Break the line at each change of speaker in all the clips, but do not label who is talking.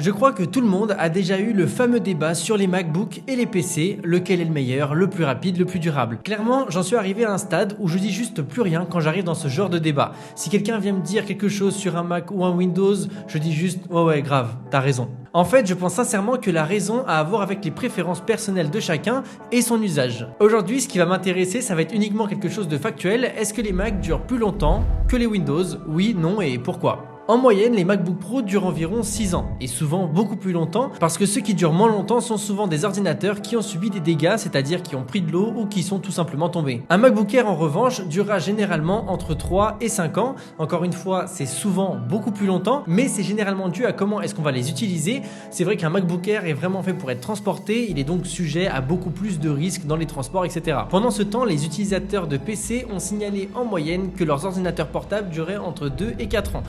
Je crois que tout le monde a déjà eu le fameux débat sur les MacBooks et les PC, lequel est le meilleur, le plus rapide, le plus durable. Clairement, j'en suis arrivé à un stade où je dis juste plus rien quand j'arrive dans ce genre de débat. Si quelqu'un vient me dire quelque chose sur un Mac ou un Windows, je dis juste « ouais grave, t'as raison ». En fait, je pense sincèrement que la raison a à voir avec les préférences personnelles de chacun et son usage. Aujourd'hui, ce qui va m'intéresser, ça va être uniquement quelque chose de factuel. Est-ce que les Macs durent plus longtemps que les Windows? Oui, non et pourquoi? En moyenne, les MacBook Pro durent environ 6 ans, et souvent beaucoup plus longtemps, parce que ceux qui durent moins longtemps sont souvent des ordinateurs qui ont subi des dégâts, c'est-à-dire qui ont pris de l'eau ou qui sont tout simplement tombés. Un MacBook Air en revanche durera généralement entre 3 et 5 ans, encore une fois c'est souvent beaucoup plus longtemps, mais c'est généralement dû à comment est-ce qu'on va les utiliser. C'est vrai qu'un MacBook Air est vraiment fait pour être transporté, il est donc sujet à beaucoup plus de risques dans les transports, etc. Pendant ce temps, les utilisateurs de PC ont signalé en moyenne que leurs ordinateurs portables duraient entre 2 et 4 ans.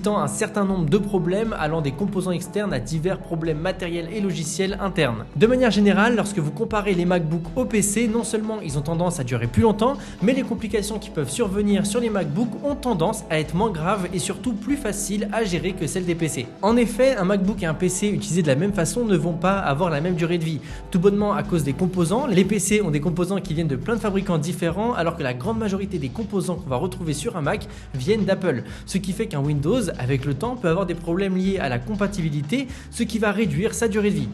Un certain nombre de problèmes allant des composants externes à divers problèmes matériels et logiciels internes. De manière générale, lorsque vous comparez les MacBook aux PC, non seulement ils ont tendance à durer plus longtemps, mais les complications qui peuvent survenir sur les MacBook ont tendance à être moins graves et surtout plus faciles à gérer que celles des PC. En effet, un MacBook et un PC utilisés de la même façon ne vont pas avoir la même durée de vie, tout bonnement à cause des composants. Les PC ont des composants qui viennent de plein de fabricants différents, alors que la grande majorité des composants qu'on va retrouver sur un Mac viennent d'Apple, ce qui fait qu'un Windows avec le temps peut avoir des problèmes liés à la compatibilité, ce qui va réduire sa durée de vie.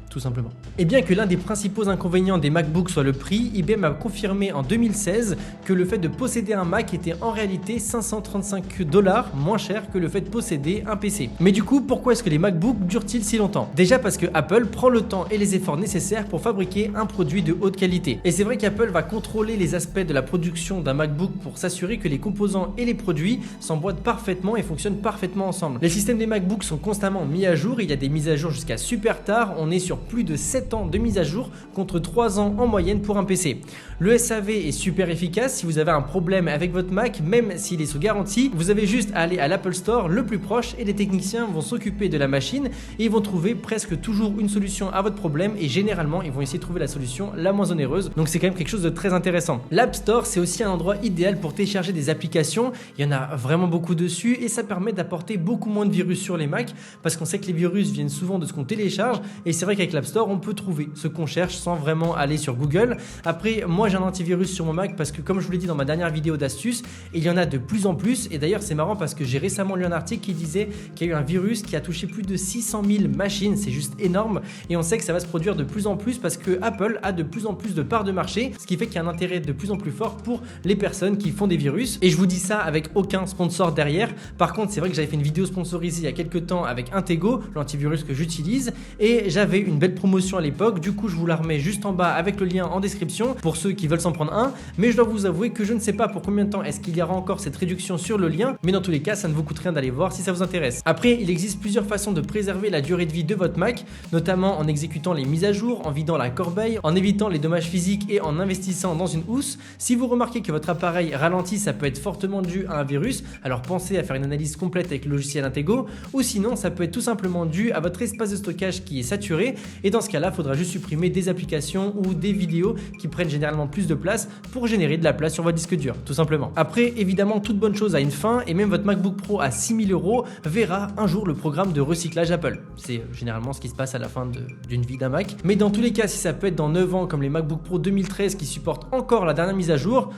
Tout simplement. Et bien que l'un des principaux inconvénients des MacBooks soit le prix, IBM a confirmé en 2016 que le fait de posséder un Mac était en réalité 535 $ moins cher que le fait de posséder un PC. Mais du coup, pourquoi est-ce que les MacBooks durent-ils si longtemps? Déjà parce que Apple prend le temps et les efforts nécessaires pour fabriquer un produit de haute qualité. Et c'est vrai qu'Apple va contrôler les aspects de la production d'un MacBook pour s'assurer que les composants et les produits s'emboîtent parfaitement et fonctionnent parfaitement ensemble. Les systèmes des MacBooks sont constamment mis à jour, il y a des mises à jour jusqu'à super tard, on est sur plus de 7 ans de mise à jour contre 3 ans en moyenne pour un PC. Le SAV est super efficace. Si vous avez un problème avec votre Mac, même s'il est sous garantie, vous avez juste à aller à l'Apple Store le plus proche et les techniciens vont s'occuper de la machine et ils vont trouver presque toujours une solution à votre problème et généralement ils vont essayer de trouver la solution la moins onéreuse. Donc c'est quand même quelque chose de très intéressant. L'App Store, c'est aussi un endroit idéal pour télécharger des applications. Il y en a vraiment beaucoup dessus et ça permet d'apporter beaucoup moins de virus sur les Macs parce qu'on sait que les virus viennent souvent de ce qu'on télécharge et c'est vrai qu'avec l'App Store on peut trouver ce qu'on cherche sans vraiment aller sur Google. Après, moi j'ai un antivirus sur mon Mac parce que comme je vous l'ai dit dans ma dernière vidéo d'astuces, il y en a de plus en plus et d'ailleurs c'est marrant parce que j'ai récemment lu un article qui disait qu'il y a eu un virus qui a touché plus de 600 000 machines, c'est juste énorme et on sait que ça va se produire de plus en plus parce que Apple a de plus en plus de parts de marché, ce qui fait qu'il y a un intérêt de plus en plus fort pour les personnes qui font des virus et je vous dis ça avec aucun sponsor derrière. Par contre, c'est vrai que j'avais fait une vidéo sponsorisée il y a quelques temps avec Intego, l'antivirus que j'utilise et j'avais une belle promotion à l'époque, du coup je vous la remets juste en bas avec le lien en description pour ceux qui veulent s'en prendre un, mais je dois vous avouer que je ne sais pas pour combien de temps est-ce qu'il y aura encore cette réduction sur le lien, mais dans tous les cas ça ne vous coûte rien d'aller voir si ça vous intéresse. Après, il existe plusieurs façons de préserver la durée de vie de votre Mac, notamment en exécutant les mises à jour, en vidant la corbeille, en évitant les dommages physiques et en investissant dans une housse. Si vous remarquez que votre appareil ralentit, ça peut être fortement dû à un virus, alors pensez à faire une analyse complète avec le logiciel Intego, ou sinon ça peut être tout simplement dû à votre espace de stockage qui est saturé et dans ce cas là il faudra juste supprimer des applications ou des vidéos qui prennent généralement plus de place pour générer de la place sur votre disque dur, tout simplement. Après, évidemment, toute bonne chose a une fin et même votre MacBook Pro à 6 000 € verra un jour le programme de recyclage Apple. C'est généralement ce qui se passe à la fin d'une vie d'un Mac. Mais dans tous les cas, si ça peut être dans 9 ans comme les MacBook Pro 2013 qui supportent encore la dernière mise à jour,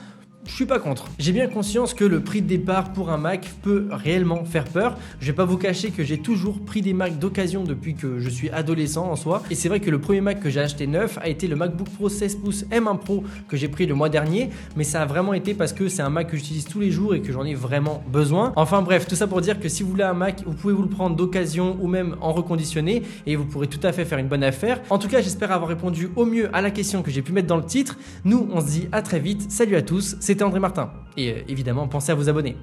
je suis pas contre. J'ai bien conscience que le prix de départ pour un Mac peut réellement faire peur. Je vais pas vous cacher que j'ai toujours pris des Macs d'occasion depuis que je suis adolescent en soi. Et c'est vrai que le premier Mac que j'ai acheté neuf a été le MacBook Pro 16 pouces M1 Pro que j'ai pris le mois dernier. Mais ça a vraiment été parce que c'est un Mac que j'utilise tous les jours et que j'en ai vraiment besoin. Enfin bref, tout ça pour dire que si vous voulez un Mac, vous pouvez vous le prendre d'occasion ou même en reconditionné et vous pourrez tout à fait faire une bonne affaire. En tout cas, j'espère avoir répondu au mieux à la question que j'ai pu mettre dans le titre. Nous, on se dit à très vite. Salut à tous. C'était André Martin. Et évidemment, pensez à vous abonner.